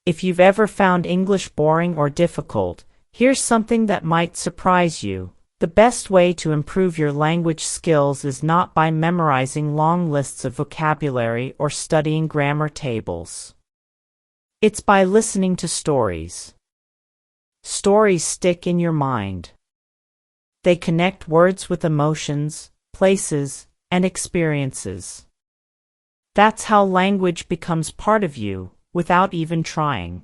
If you've ever found English boring or difficult, here's something that might surprise you. The best way to improve your language skills is not by memorizing long lists of vocabulary or studying grammar tables. It's by listening to stories. Stories stick in your mind. They connect words with emotions, places, and experiences. That's how language becomes part of you, without even trying.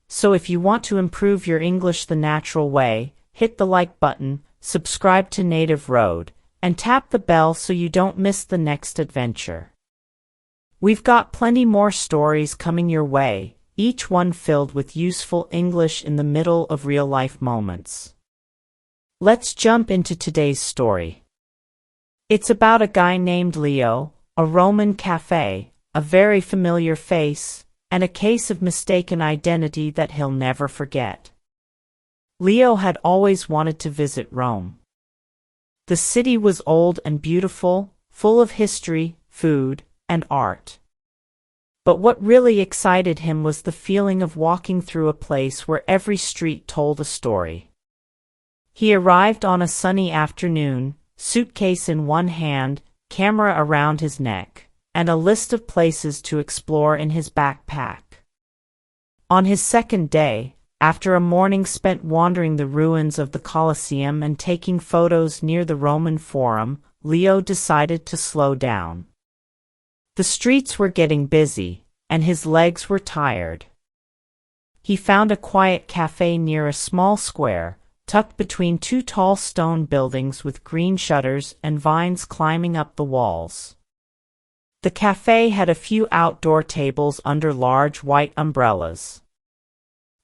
So if you want to improve your English the natural way, hit the like button, subscribe to NativeRoad, and tap the bell so you don't miss the next adventure. We've got plenty more stories coming your way, each one filled with useful English in the middle of real-life moments. Let's jump into today's story. It's about a guy named Leo, a Roman cafe, a very familiar face, and a case of mistaken identity that he'll never forget. Leo had always wanted to visit Rome. The city was old and beautiful, full of history, food, and art. But what really excited him was the feeling of walking through a place where every street told a story. He arrived on a sunny afternoon, suitcase in one hand, camera around his neck, and a list of places to explore in his backpack. On his second day, after a morning spent wandering the ruins of the Colosseum and taking photos near the Roman Forum, Leo decided to slow down. The streets were getting busy, and his legs were tired. He found a quiet cafe near a small square, tucked between two tall stone buildings with green shutters and vines climbing up the walls. The cafe had a few outdoor tables under large white umbrellas.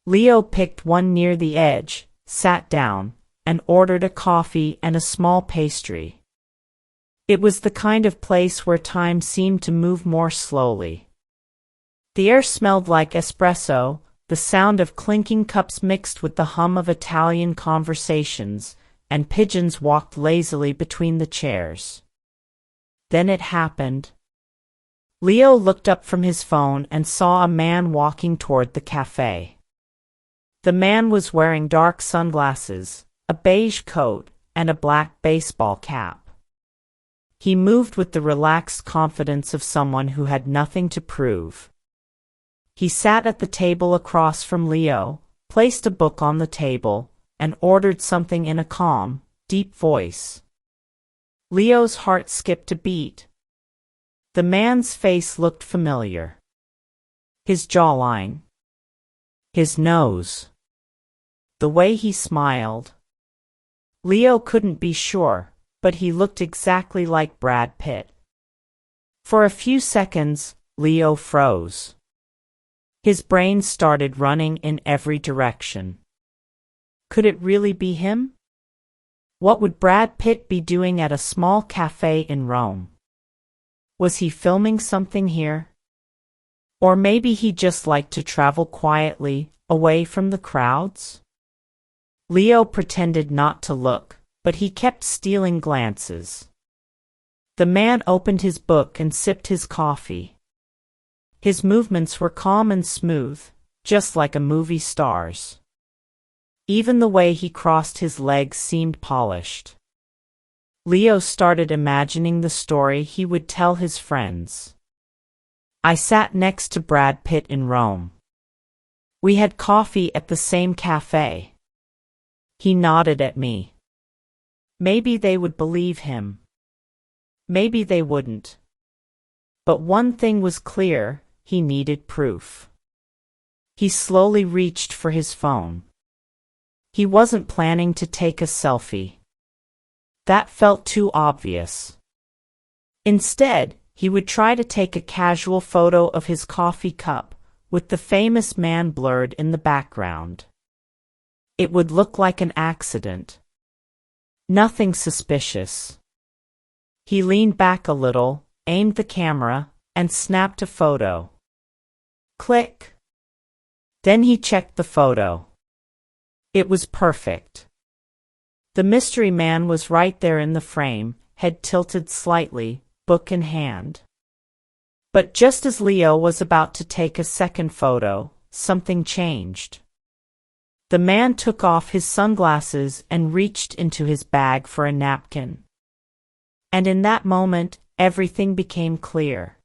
Leo picked one near the edge, sat down, and ordered a coffee and a small pastry. It was the kind of place where time seemed to move more slowly. The air smelled like espresso, the sound of clinking cups mixed with the hum of Italian conversations, and pigeons walked lazily between the chairs. Then it happened. Leo looked up from his phone and saw a man walking toward the cafe. The man was wearing dark sunglasses, a beige coat, and a black baseball cap. He moved with the relaxed confidence of someone who had nothing to prove. He sat at the table across from Leo, placed a book on the table, and ordered something in a calm, deep voice. Leo's heart skipped a beat. The man's face looked familiar. His jawline. His nose. The way he smiled. Leo couldn't be sure, but he looked exactly like Brad Pitt. For a few seconds, Leo froze. His brain started running in every direction. Could it really be him? What would Brad Pitt be doing at a small cafe in Rome? Was he filming something here? Or maybe he just liked to travel quietly, away from the crowds? Leo pretended not to look, but he kept stealing glances. The man opened his book and sipped his coffee. His movements were calm and smooth, just like a movie star's. Even the way he crossed his legs seemed polished. Leo started imagining the story he would tell his friends. I sat next to Brad Pitt in Rome. We had coffee at the same cafe. He nodded at me. Maybe they would believe him. Maybe they wouldn't. But one thing was clear, he needed proof. He slowly reached for his phone. He wasn't planning to take a selfie. That felt too obvious. Instead, he would try to take a casual photo of his coffee cup, with the famous man blurred in the background. It would look like an accident. Nothing suspicious. He leaned back a little, aimed the camera, and snapped a photo. Click. Then he checked the photo. It was perfect. The mystery man was right there in the frame, head tilted slightly, book in hand. But just as Leo was about to take a second photo, something changed. The man took off his sunglasses and reached into his bag for a napkin. And in that moment, everything became clear.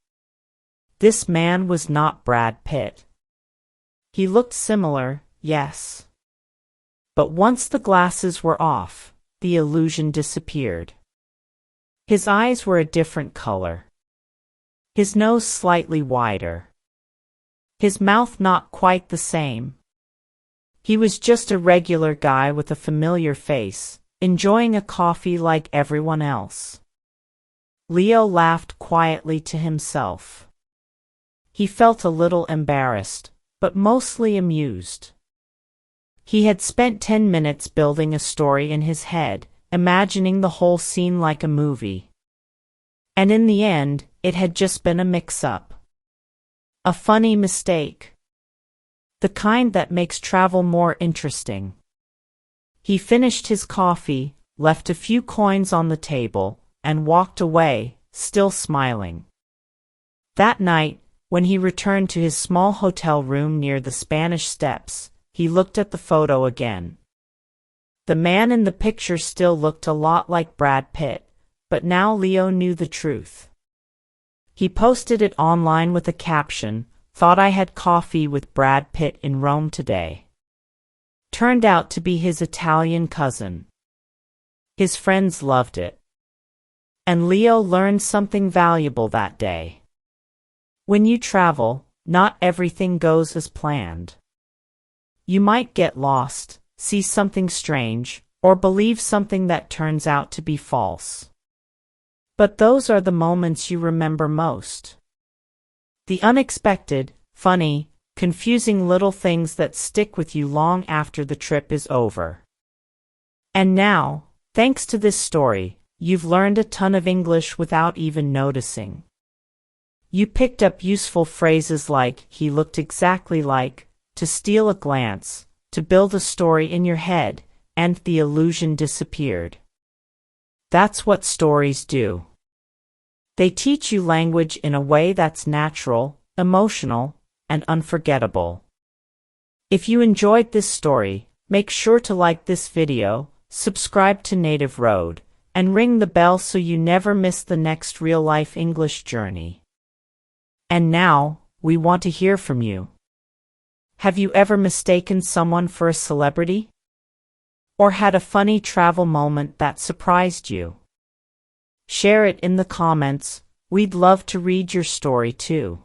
This man was not Brad Pitt. He looked similar, yes. But once the glasses were off, the illusion disappeared. His eyes were a different color. His nose slightly wider. His mouth not quite the same. He was just a regular guy with a familiar face, enjoying a coffee like everyone else. Leo laughed quietly to himself. He felt a little embarrassed, but mostly amused. He had spent 10 minutes building a story in his head, imagining the whole scene like a movie. And in the end, it had just been a mix-up. A funny mistake. The kind that makes travel more interesting. He finished his coffee, left a few coins on the table, and walked away, still smiling. That night, when he returned to his small hotel room near the Spanish Steps, he looked at the photo again. The man in the picture still looked a lot like Brad Pitt, but now Leo knew the truth. He posted it online with a caption, "Thought I had coffee with Brad Pitt in Rome today." Turned out to be his Italian cousin. His friends loved it. And Leo learned something valuable that day. When you travel, not everything goes as planned. You might get lost, see something strange, or believe something that turns out to be false. But those are the moments you remember most. The unexpected, funny, confusing little things that stick with you long after the trip is over. And now, thanks to this story, you've learned a ton of English without even noticing. You picked up useful phrases like, "he looked exactly like," "to steal a glance," "to build a story in your head," and "the illusion disappeared." That's what stories do. They teach you language in a way that's natural, emotional, and unforgettable. If you enjoyed this story, make sure to like this video, subscribe to NativeRoad, and ring the bell so you never miss the next real-life English journey. And now, we want to hear from you. Have you ever mistaken someone for a celebrity? Or had a funny travel moment that surprised you? Share it in the comments. We'd love to read your story too.